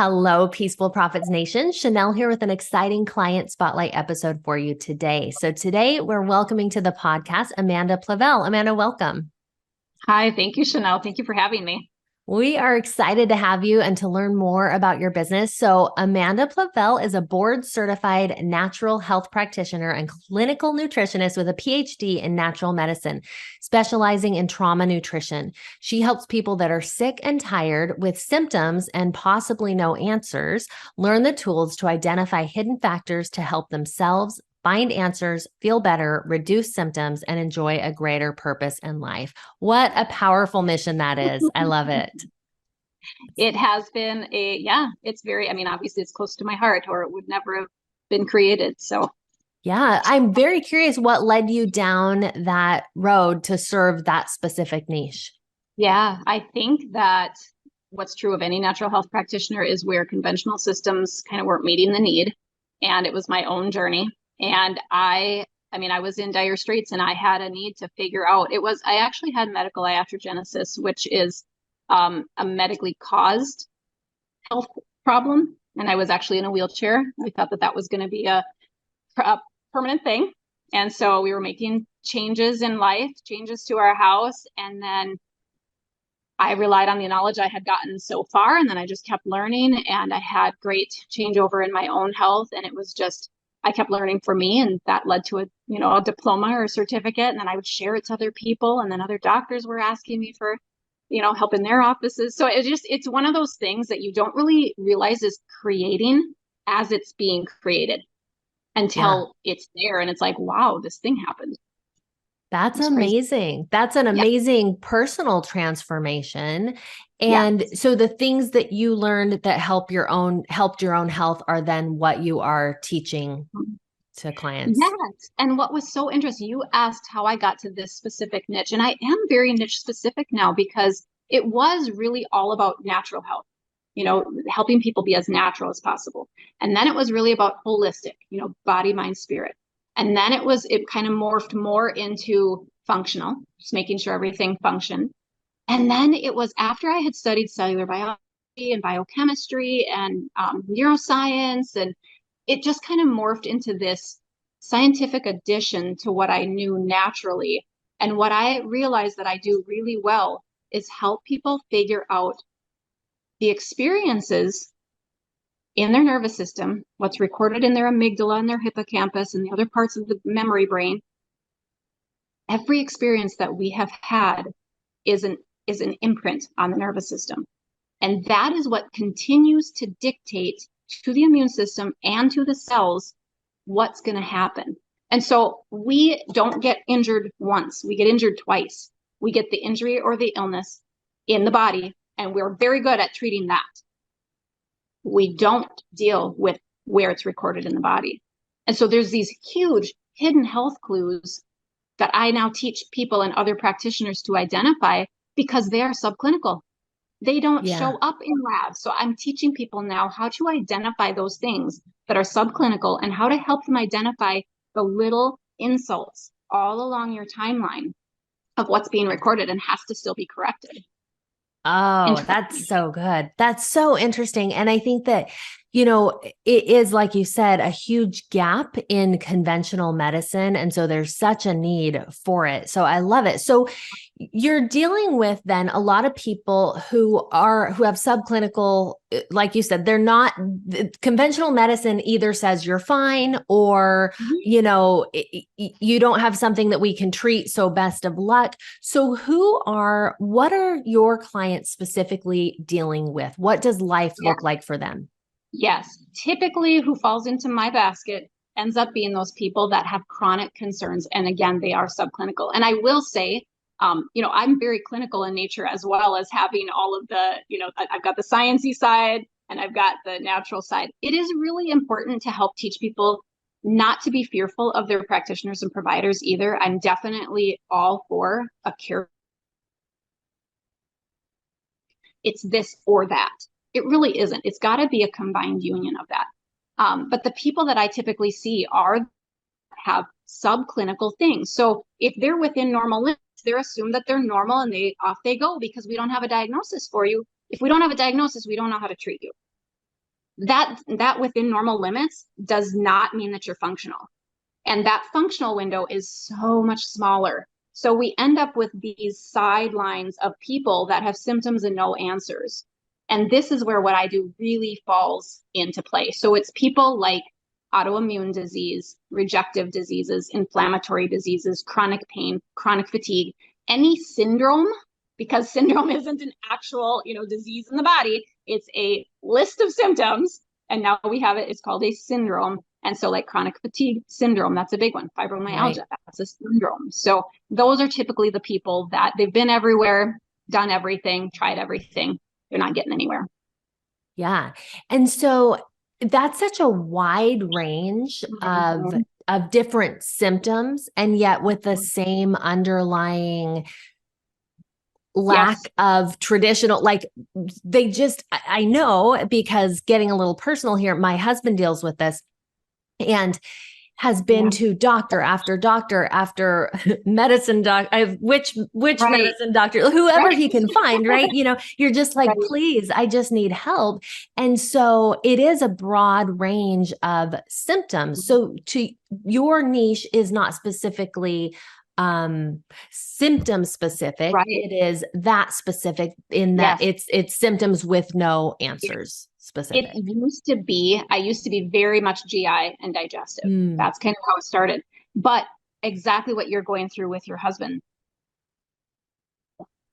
Hello, Peaceful Profits Nation. Chanel here with an exciting client spotlight episode for you today. So today we're welcoming to the podcast Amanda Plevell. Amanda, welcome. Hi, thank you, Chanel. Thank you for having me. We are excited to have you and to learn more about your business. So, Amanda Plevell is a board certified natural health practitioner and clinical nutritionist with a PhD in natural medicine, specializing in trauma nutrition. She helps people that are sick and tired with symptoms and possibly no answers learn the tools to identify hidden factors to help themselves find answers, feel better, reduce symptoms, and enjoy a greater purpose in life. What a powerful mission that is. I love it. It has been it's obviously it's close to my heart or it would never have been created. So, Yeah, I'm very curious what led you down that road to serve that specific niche. yeah, I think that what's true of any natural health practitioner is where conventional systems kind of weren't meeting the need. And it was my own journey. And I was in dire straits and I had a need to figure out I actually had medical iatrogenesis, which is a medically caused health problem. And I was actually in a wheelchair. I thought that was going to be a permanent thing. And so we were making changes in life, changes to our house. And then I relied on the knowledge I had gotten so far. And then I just kept learning and I had great changeover in my own health. And it was just, I kept learning for me. And that led to a diploma or a certificate. And then I would share it to other people. And then other doctors were asking me for, help in their offices. So it's one of those things that you don't really realize is creating as it's being created until it's there. And it's like, wow, this thing happened. That's amazing. That's an amazing personal transformation. And so the things that you learned that helped your own health are then what you are teaching to clients. Yes. And what was so interesting, you asked how I got to this specific niche. And I am very niche specific now because it was really all about natural health, helping people be as natural as possible. And then it was really about holistic, body, mind, spirit. And then it kind of morphed more into functional, just making sure everything functioned. And then it was after I had studied cellular biology and biochemistry and neuroscience, and it just kind of morphed into this scientific addition to what I knew naturally. And what I realized that I do really well is help people figure out the experiences in their nervous system, what's recorded in their amygdala and their hippocampus and the other parts of the memory brain. Every experience that we have had is an imprint on the nervous system. And that is what continues to dictate to the immune system and to the cells what's going to happen. And so we don't get injured once, we get injured twice. We get the injury or the illness in the body, and we're very good at treating that. We don't deal with where it's recorded in the body. And so there's these huge hidden health clues that I now teach people and other practitioners to identify because they are subclinical. They don't show up in labs. So I'm teaching people now how to identify those things that are subclinical and how to help them identify the little insults all along your timeline of what's being recorded and has to still be corrected. Oh, that's so good. That's so interesting. And I think that, it is, like you said, a huge gap in conventional medicine. And so there's such a need for it. So I love it. So you're dealing with then a lot of people who have subclinical, like you said, they're not conventional medicine either says you're fine or, you don't have something that we can treat. So best of luck. So what are your clients specifically dealing with? What does life look like for them? Yes. Typically who falls into my basket ends up being those people that have chronic concerns. And again, they are subclinical. And I will say, I'm very clinical in nature as well as having all of the, I've got the sciencey side and I've got the natural side. It is really important to help teach people not to be fearful of their practitioners and providers either. I'm definitely all for a cure. It's this or that. It really isn't. It's got to be a combined union of that. But the people that I typically see have subclinical things. So if they're within normal limits, they're assumed that they're normal and off they go because we don't have a diagnosis for you. If we don't have a diagnosis, we don't know how to treat you. that within normal limits does not mean that you're functional. And that functional window is so much smaller. So we end up with these sidelines of people that have symptoms and no answers. And this is where what I do really falls into play. So it's people like autoimmune disease, rejective diseases, inflammatory diseases, chronic pain, chronic fatigue, any syndrome, because syndrome isn't an actual, disease in the body. It's a list of symptoms. And now we have it. It's called a syndrome. And so like chronic fatigue syndrome, that's a big one. Fibromyalgia, Right. that's a syndrome. So those are typically the people that they've been everywhere, done everything, tried everything. They're not getting anywhere. Yeah. And so that's such a wide range Mhm. of different symptoms, and yet with the same underlying Yes. lack of traditional, like they just, I know, because getting a little personal here, my husband deals with this and has been Yeah. to doctor after medicine doc, which Right. medicine doctor, whoever Right. he can find, right? You're just like, Right. please, I just need help. And so it is a broad range of symptoms. So to your niche is not specifically symptom specific. Right. It is that specific in that Yes. it's symptoms with no Yes. answers It specific. used to be, I used to be very much GI and digestive. Mm, That's kind of how it started. But exactly what you're going through with your husband,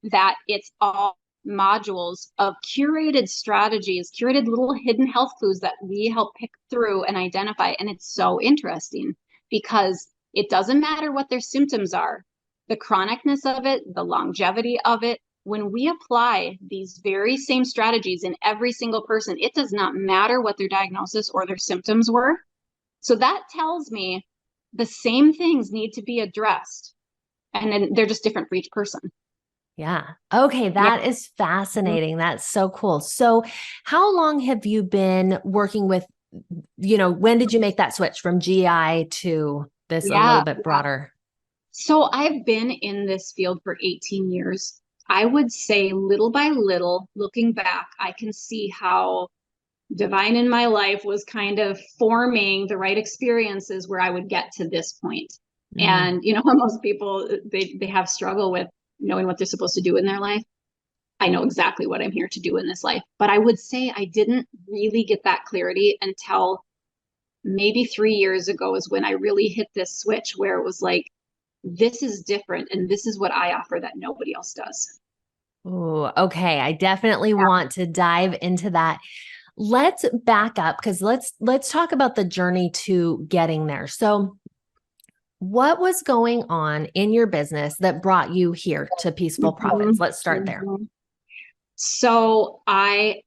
that it's all modules of curated strategies, curated little hidden health clues that we help pick through and identify. And it's so interesting because it doesn't matter what their symptoms are, the chronicness of it, the longevity of it. When we apply these very same strategies in every single person, it does not matter what their diagnosis or their symptoms were. So that tells me the same things need to be addressed. And then they're just different for each person. yeah. Okay. Yeah. That is fascinating. That's so cool. So, how long have you been working with, when did you make that switch from GI to this a little Yeah. bit broader? So I've been in this field for 18 years. I would say little by little, looking back, I can see how divine in my life was kind of forming the right experiences where I would get to this point. Mm. And most people they have struggle with knowing what they're supposed to do in their life. I know exactly what I'm here to do in this life, but I would say I didn't really get that clarity until maybe 3 years ago is when I really hit this switch where it was like, this is different and this is what I offer that nobody else does. Ooh, okay. I definitely Yeah. want to dive into that. Let's back up because let's talk about the journey to getting there. So, what was going on in your business that brought you here to Peaceful Profits? Mhm. Let's start there. Mhm. So I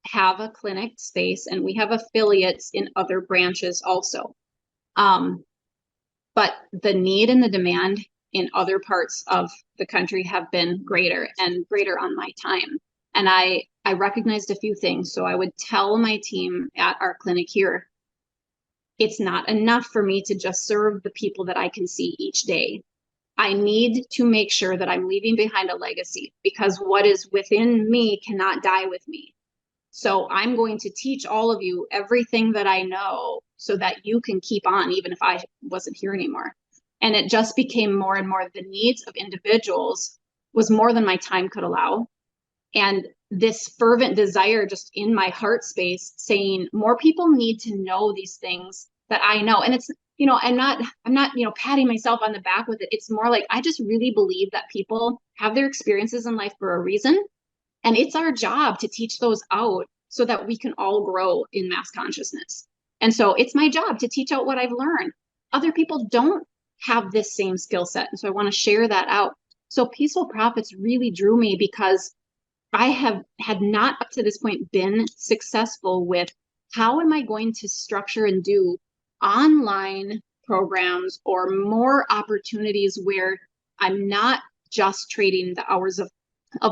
have a clinic space and we have affiliates in other branches also. Um, but the need and the demand in other parts of the country have been greater and greater on my time. And I recognized a few things. So I would tell my team at our clinic here, it's not enough for me to just serve the people that I can see each day. I need to make sure that I'm leaving behind a legacy because what is within me cannot die with me. So I'm going to teach all of you everything that I know so that you can keep on, even if I wasn't here anymore. And it just became more and more the needs of individuals was more than my time could allow. And this fervent desire just in my heart space saying more people need to know these things that I know. And it's, I'm not, patting myself on the back with it. It's more like I just really believe that people have their experiences in life for a reason. And it's our job to teach those out so that we can all grow in mass consciousness. And so it's my job to teach out what I've learned. Other people don't have this same skill set. And so I want to share that out. So Peaceful Profits really drew me because I have had not up to this point been successful with how am I going to structure and do online programs or more opportunities where I'm not just trading the hours of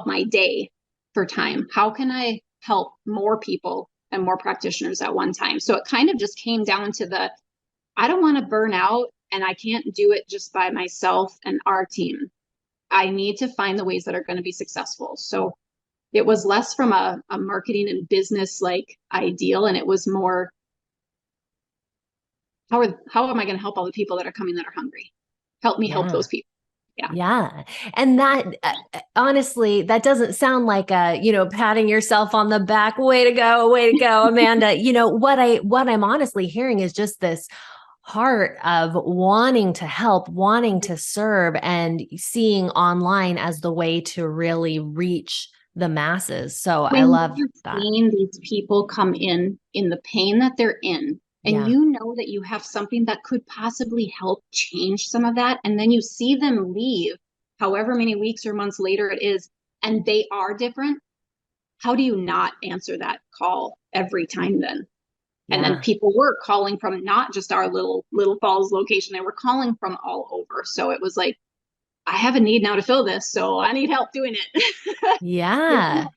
my day for time. How can I help more people and more practitioners at one time? So it kind of just came down to I don't want to burn out and I can't do it just by myself and our team. I need to find the ways that are going to be successful. So it was less from a marketing and business like ideal. And it was more, how am I going to help all the people that are coming that are hungry? Help me help Yeah. those people. Yeah. Yeah. And that honestly, that doesn't sound like patting yourself on the back. Way to go, Amanda. What I'm honestly hearing is just this heart of wanting to help, wanting to serve, and seeing online as the way to really reach the masses. So I When love you're that. seeing these people come in the pain that they're in, and Yeah. you know that you have something that could possibly help change some of that, and then you see them leave, however many weeks or months later it is, and they are different, how do you not answer that call every time then? And then Yeah. people were calling from not just our little Falls location, they were calling from all over. So it was like, I have a need now to fill this, so I need help doing it. Here's some Yeah. help.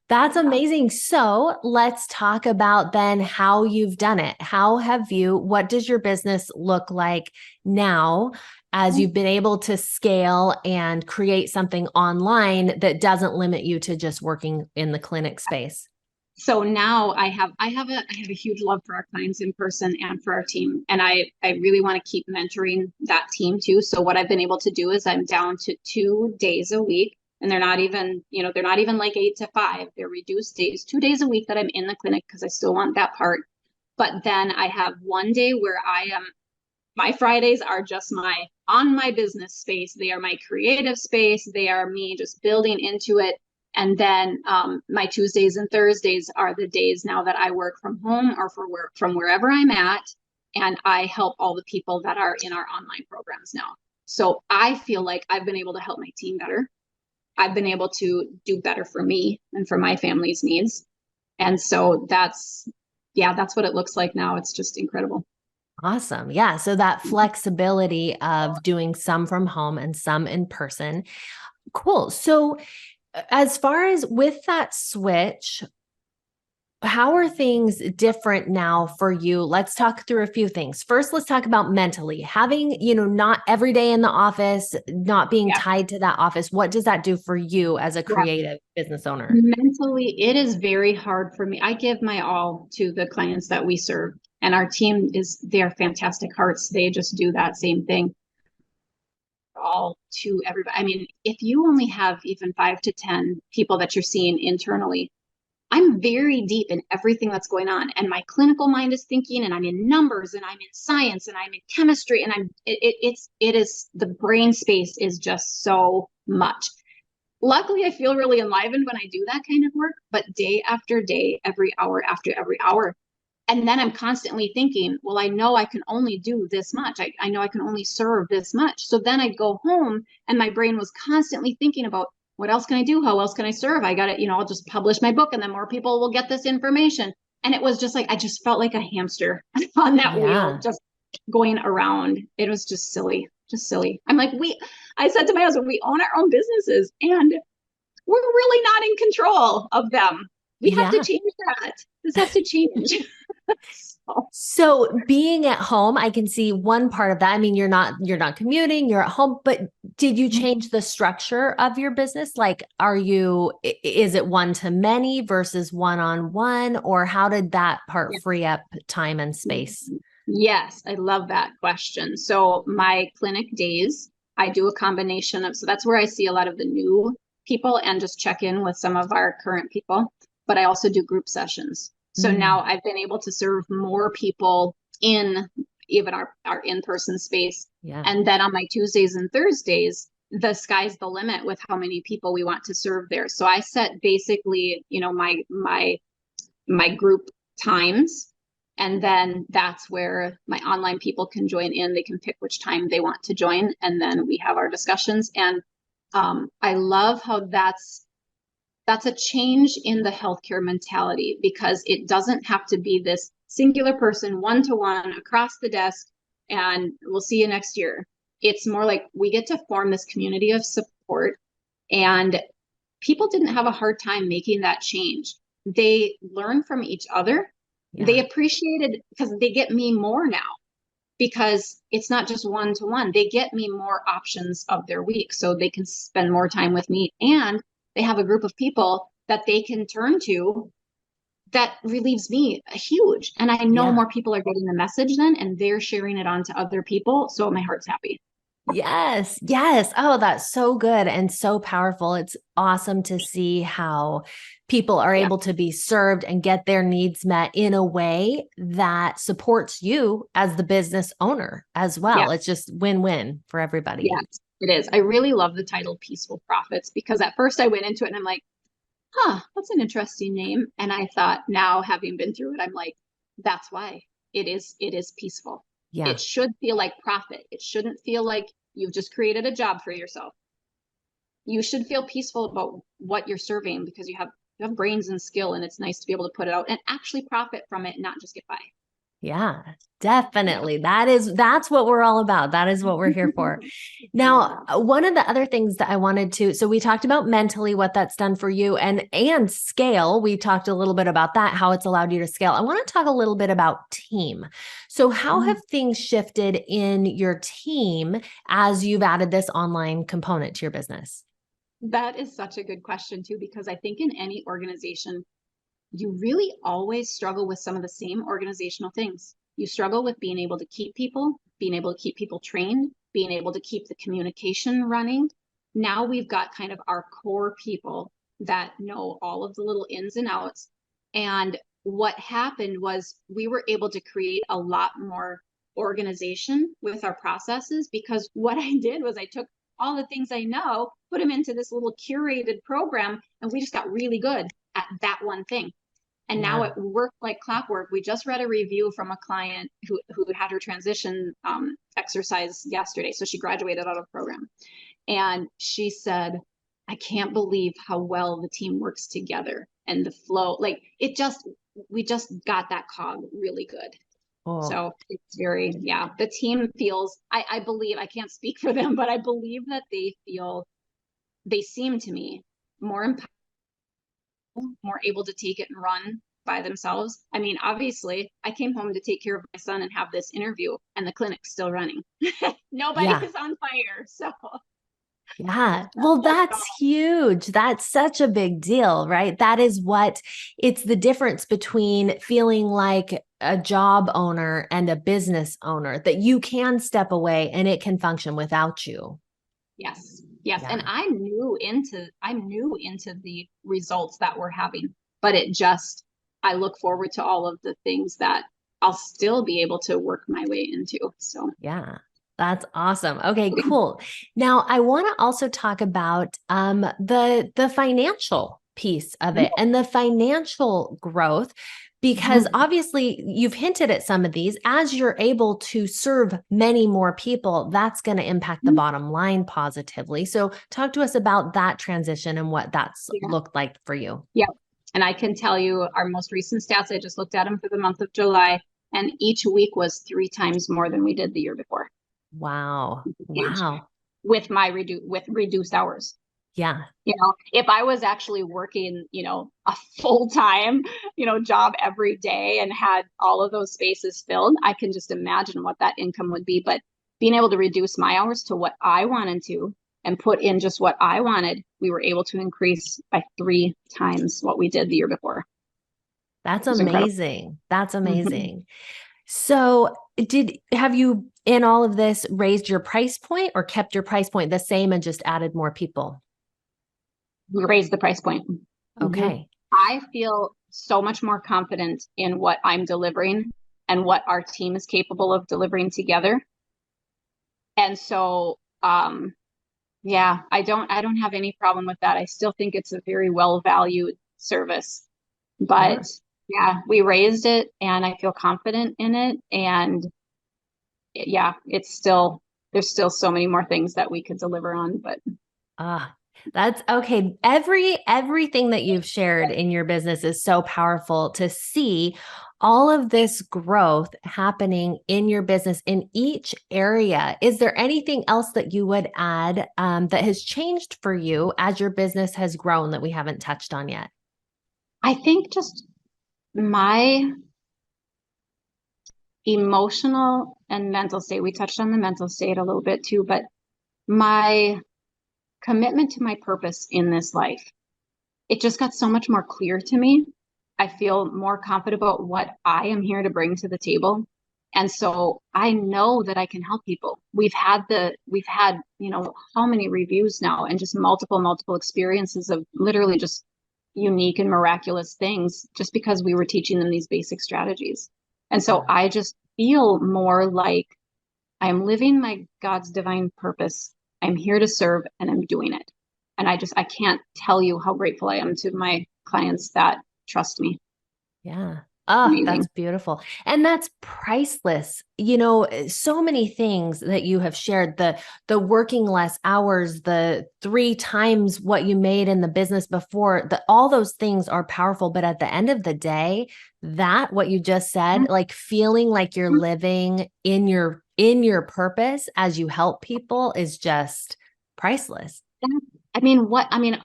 That's Yeah. amazing. So let's talk about then how you've done it. What does your business look like now as you've been able to scale and create something online that doesn't limit you to just working in the clinic space? So now I have a huge love for our clients in person and for our team. And I really want to keep mentoring that team too. So what I've been able to do is I'm down to 2 days a week. And they're not even like 8 to 5. They're reduced days, 2 days a week that I'm in the clinic because I still want that part. But then I have one day where my Fridays are just my business space. They are my creative space. They are me just building into it. And then my Tuesdays and Thursdays are the days now that I work from home or from wherever I'm at. And I help all the people that are in our online programs now. So I feel like I've been able to help my team better. I've been able to do better for me and for my family's needs. And so that's what it looks like now. It's just incredible. Awesome. Yeah. So that flexibility of doing some from home and some in person. Cool. So, as far as with that switch, how are things different now for you? Let's talk through a few things. First, let's talk about mentally. Having, not every day in the office, not being Yeah. tied to that office. What does that do for you as a Yeah. creative business owner? Mentally, it is very hard for me. I give my all to the clients that we serve, and our team they're fantastic hearts. They just do that same thing all to everybody. I mean, if you only have even 5 to 10 people that you're seeing internally, I'm very deep in everything that's going on, and my clinical mind is thinking, and I'm in numbers, and I'm in science, and I'm in chemistry, and it is the brain space is just so much. Luckily, I feel really enlivened when I do that kind of work, but day after day, every hour after every hour. And then I'm constantly thinking, well, I know I can only do this much. I know I can only serve this much. So then I'd go home and my brain was constantly thinking about what else can I do? How else can I serve? I got it, I'll just publish my book and then more people will get this information. And it was just like, I just felt like a hamster on that wheel, Yeah. just going around. It was just silly, just silly. I'm like, I said to my husband, we own our own businesses and we're really not in control of them. We have to Yeah. change that. This has to change. So, So being at home, I can see one part of that. I mean, you're not commuting, you're at home, but did you change the structure of your business? Like, is it one to many versus one-on-one, or how did that part yeah. free up time and space? Yes, I love that question. So my clinic days, I do a combination of, so that's where I see a lot of the new people and just check in with some of our current people, but I also do group sessions. So now Mm, I've been able to serve more people in even our in-person space. yeah. And then on my Tuesdays and Thursdays, the sky's the limit with how many people we want to serve there. So I set basically, my group times. And then that's where my online people can join in. They can pick which time they want to join. And then we have our discussions. And I love how that's a change in the healthcare mentality because it doesn't have to be this singular person, one-to-one across the desk, and we'll see you next year. It's more like we get to form this community of support, and people didn't have a hard time making that change. They learn from each other. They Yeah. appreciated because they get me more now because it's not just one-to-one. They get me more options of their week so they can spend more time with me. And they have a group of people that they can turn to that relieves me huge. And I know Yeah. more people are getting the message then and they're sharing it on to other people. So my heart's happy. Yes. Yes. Oh, that's so good and so powerful. It's awesome to see how people are Yeah. able to be served and get their needs met in a way that supports you as the business owner as Yeah. well. It's just win-win for everybody. Yes, it is. I really love the title Peaceful Profits because at first I went into it and I'm like, huh, that's an interesting name. And I thought now having been through it, I'm like, that's why it is peaceful. Yeah. It should feel like profit. It shouldn't feel like you've just created a job for yourself. You should feel peaceful about what you're serving because you have brains and skill and it's nice to be able to put it out and actually profit from it, not just get by. Yeah, Yeah. definitely. That's what we're all about. That is what we're here for. Now, one of the other things that I wanted to, so we talked about mentally what that's done for you and scale. We talked a little bit about that, how it's allowed you to scale. I want to talk a little bit about team. So how have things shifted in your team as you've added this online component to your business? That is such a good question too, because I think in any organization, you really always struggle with some of the same organizational things. You struggle with being able to keep people, being able to keep people trained, being able to keep the communication running. Now we've got kind of our core people that know all of the little ins and outs. And what happened was we were able to create a lot more organization with our processes because what I did was I took all the things I know, put them into this little curated program, and we just got really good at that one thing. And now Yeah. it worked like clockwork. We just read a review from a client who had her transition exercise yesterday. So she graduated out of the program. And she said, I can't believe how well the team works together and the flow. Like we just got that cog really good. Oh, So it's very, yeah, the team feels, I believe, I can't speak for them, but I believe that they seem to me more empowered, more able to take it and run by themselves. I mean, obviously, I came home to take care of my son and have this interview, and the clinic's still running. Nobody yeah. is on fire. So, Yeah. Well, that's huge. That's such a big deal, right? That is what it's the difference between feeling like a job owner and a business owner that you can step away and it can function without you. yes, yes. And Yeah. I'm new into the results that we're having, but I look forward to all of the things that I'll still be able to work my way into. So, Yeah. That's awesome. Okay, cool. Now I want to also talk about the financial piece of it and the financial growth because obviously you've hinted at some of these as you're able to serve many more people, that's going to impact the bottom line positively. So talk to us about that transition and what that's yeah. looked like for you. Yeah. And I can tell you our most recent stats, I just looked at them for the month of July, and each week was 3 times more than we did the year before. Wow. Huge. Wow. With reduced hours. Yeah. If I was actually working, a full-time, job every day and had all of those spaces filled, I can just imagine what that income would be. But being able to reduce my hours to what I wanted to and put in just what I wanted, we were able to increase by 3 times what we did the year before. That's It was incredible. amazing. That's Mhm. amazing. So, have you in all of this raised your price point or kept your price point the same and just added more people? We raised the price point. Mhm. Okay. I feel so much more confident in what I'm delivering and what our team is capable of delivering together. And so, yeah, I don't have any problem with that. I still think it's a very well valued service. Yeah. But yeah, we raised it and I feel confident in it. And yeah, there's still so many more things that we could deliver on. But Ah, that's okay. Everything that you've shared in your business is so powerful to see all of this growth happening in your business in each area. Is there anything else that you would add that has changed for you as your business has grown that we haven't touched on yet? I think just my emotional and mental state, we touched on the mental state a little bit too, but my commitment to my purpose in this life. it just got so much more clear to me. I feel more confident about what I am here to bring to the table. And so I know that I can help people. We've had, how many reviews now and just multiple experiences of literally just unique and miraculous things just because we were teaching them these basic strategies. And so I just feel more like I'm living my God's divine purpose. I'm here to serve and I'm doing it. And I can't tell you how grateful I am to my clients that trust me. Yeah. Oh, Amazing. that's beautiful. And that's priceless. So many things that you have shared, the working less hours, the 3 times what you made in the business before, all those things are powerful. But at the end of the day, that what you just said, like feeling like you're living in your purpose as you help people is just priceless.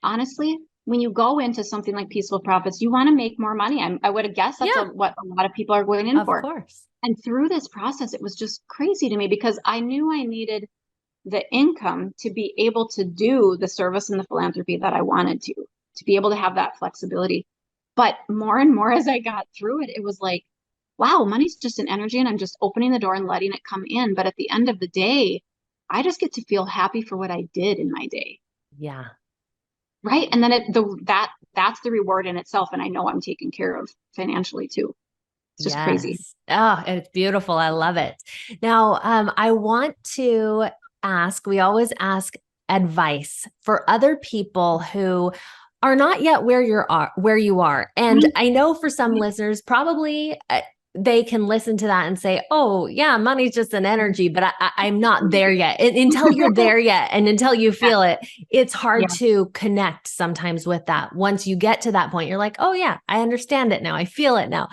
Honestly, when you go into something like Peaceful Profits, you want to make more money. I would have guessed that's what a lot of people are going in Of for. course. And through this process, it was just crazy to me because I knew I needed the income to be able to do the service and the philanthropy that I wanted to be able to have that flexibility. But more and more as I got through it, it was like, wow, money's just an energy and I'm just opening the door and letting it come in. But at the end of the day, I just get to feel happy for what I did in my day. Yeah. Right. And then that's the reward in itself. And I know I'm taken care of financially too. It's just crazy. Yes. Oh, it's beautiful. I love it. Now, I want to ask, we always ask advice for other people who are not yet where you are. And I know for some listeners, probably they can listen to that and say, oh, yeah, money's just an energy, but I'm not there yet. Until you're there yet and until you feel it, it's hard to connect sometimes with that. Once you get to that point, you're like, oh, yeah, I understand it now. I feel it now.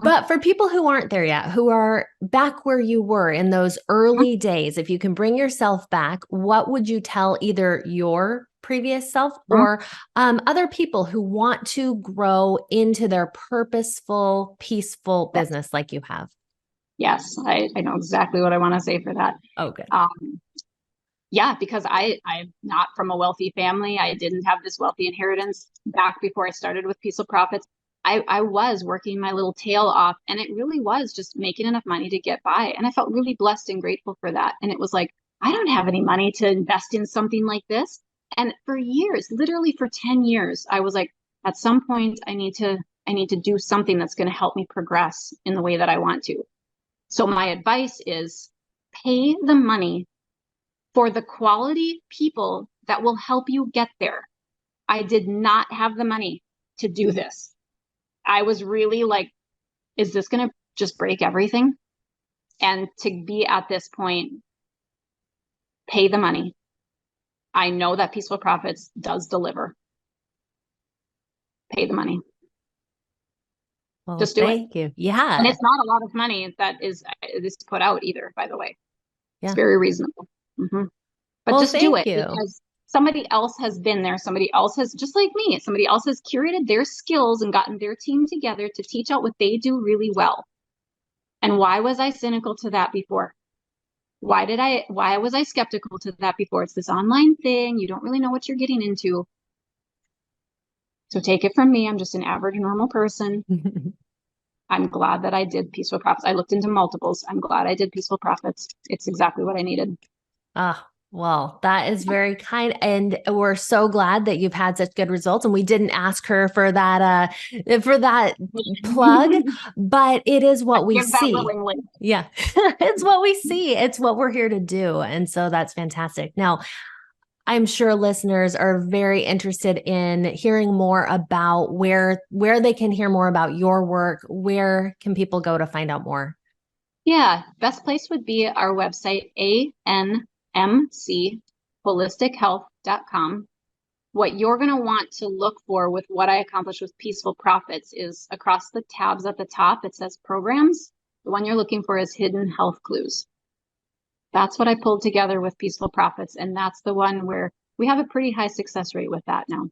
But for people who aren't there yet, who are back where you were in those early days, if you can bring yourself back, what would you tell either your previous self or other people who want to grow into their purposeful, peaceful business like you have? Yes, I know exactly what I want to say for that. Oh, good. Because I'm not from a wealthy family. I didn't have this wealthy inheritance back before I started with Peaceful Profits. I was working my little tail off and it really was just making enough money to get by. And I felt really blessed and grateful for that. And it was like, I don't have any money to invest in something like this. And for years, literally for 10 years, I was like, at some point I need to do something that's going to help me progress in the way that I want to. So my advice is pay the money for the quality people that will help you get there. I did not have the money to do this. I was really like, is this going to just break everything? And to be at this point, pay the money. I know that Peaceful Profits does deliver. Pay the money. Well, Just do it. thank you. Yeah. And it's not a lot of money that is put out either, by the way. Yeah. It's very reasonable. Mm-hmm. But Well, just do thank it you. because somebody else has been there. Somebody else has, just like me, somebody else has curated their skills and gotten their team together to teach out what they do really well. And why was I cynical to that before? Why was I skeptical to that before? It's this online thing. You don't really know what you're getting into. So take it from me. I'm just an average, normal person. I'm glad that I did Peaceful Profits. I looked into multiples. I'm glad I did Peaceful Profits. It's exactly what I needed. Ah, well, that is very kind. And we're so glad that you've had such good results. And we didn't ask her for that plug, but it is what we Give that see. willingly. Yeah. It's what we see. It's what we're here to do. And so that's fantastic. Now, I'm sure listeners are very interested in hearing more about where they can hear more about your work. Where can people go to find out more? Yeah, best place would be our website, anmcholistic.health.com. What you're going to want to look for with what I accomplished with Peaceful Profits is across the tabs at the top, it says programs. The one you're looking for is hidden health clues. That's what I pulled together with Peaceful Profits. And that's the one where we have a pretty high success rate with that now.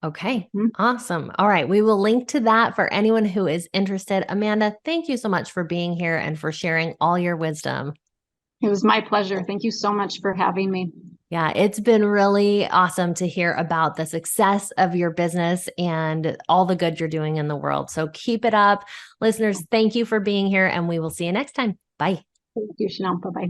Okay, awesome. All right, we will link to that for anyone who is interested. Amanda, thank you so much for being here and for sharing all your wisdom. It was my pleasure. Thank you so much for having me. Yeah, it's been really awesome to hear about the success of your business and all the good you're doing in the world. So keep it up. Listeners, thank you for being here, and we will see you next time. Bye. Thank you, Chanel. Bye-bye.